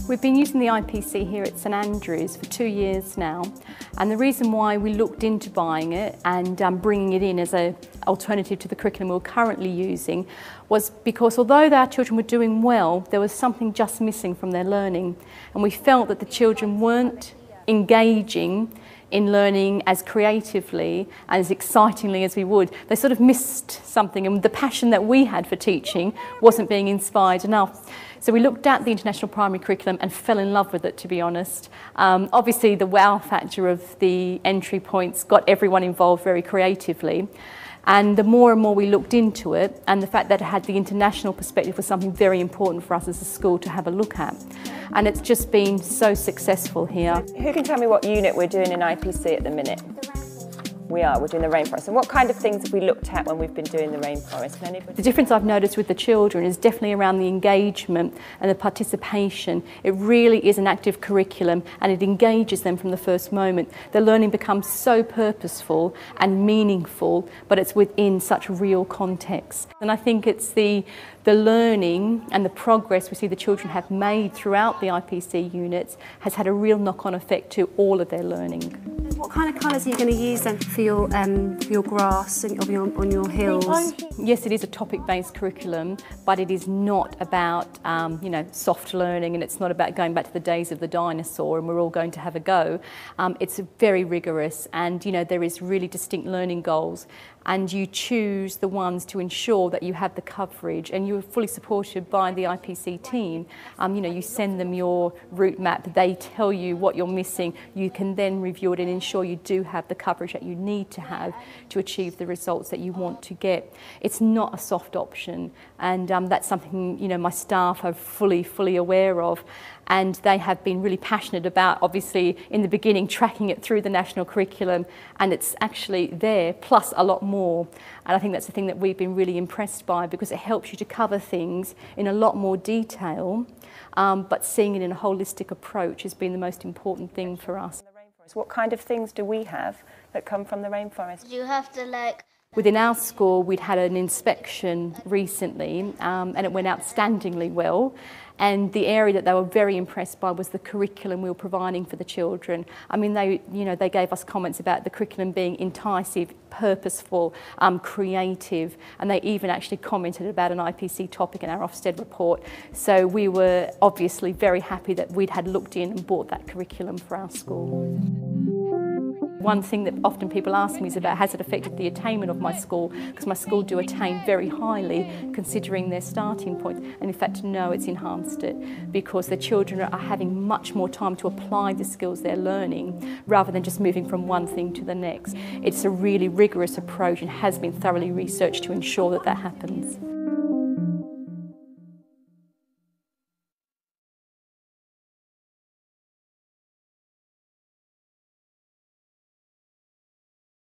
We've been using the IPC here at St Andrews for 2 years now, and the reason why we looked into buying it and bringing it in as an alternative to the curriculum we're currently using was because although our children were doing well, there was something just missing from their learning, and we felt that the children weren't engaging in learning as creatively and as excitingly as we would. They sort of missed something, and the passion that we had for teaching wasn't being inspired enough. So we looked at the international primary curriculum and fell in love with it, to be honest. Obviously the wow factor of the entry points got everyone involved very creatively. And the more and more we looked into it, and the fact that it had the international perspective was something very important for us as a school to have a look at. And it's just been so successful here. Who can tell me what unit we're doing in IPC at the minute? We're doing the rainforest. And what kind of things have we looked at when we've been doing the rainforest? Can anybody... The difference I've noticed with the children is definitely around the engagement and the participation. It really is an active curriculum and it engages them from the first moment. The learning becomes so purposeful and meaningful, but it's within such real context. And I think it's the learning and the progress we see the children have made throughout the IPC units has had a real knock-on effect to all of their learning. What kind of colours are you going to use then for your grass and on your hills? Yes, it is a topic-based curriculum, but it is not about soft learning, and it's not about going back to the days of the dinosaur and we're all going to have a go. It's very rigorous, and there is really distinct learning goals, and you choose the ones to ensure that you have the coverage, and you're fully supported by the IPC team. You send them your route map, they tell you what you're missing, you can then review it and ensure you do have the coverage that you need to have to achieve the results that you want to get. It's not a soft option, and that's something my staff are fully aware of, and they have been really passionate about, obviously in the beginning, tracking it through the national curriculum, and it's actually there plus a lot more. And I think that's the thing that we've been really impressed by, because it helps you to cover things in a lot more detail, but seeing it in a holistic approach has been the most important thing for us. What kind of things do we have that come from the rainforest? You have to Within our school, we'd had an inspection recently, and it went outstandingly well. And the area that they were very impressed by was the curriculum we were providing for the children. I mean, they gave us comments about the curriculum being enticing, purposeful, creative, and they even actually commented about an IPC topic in our Ofsted report. So we were obviously very happy that we'd had looked in and bought that curriculum for our school. One thing that often people ask me is about, has it affected the attainment of my school? Because my school do attain very highly considering their starting point. And in fact, no, it's enhanced it, because the children are having much more time to apply the skills they're learning rather than just moving from one thing to the next. It's a really rigorous approach and has been thoroughly researched to ensure that that happens.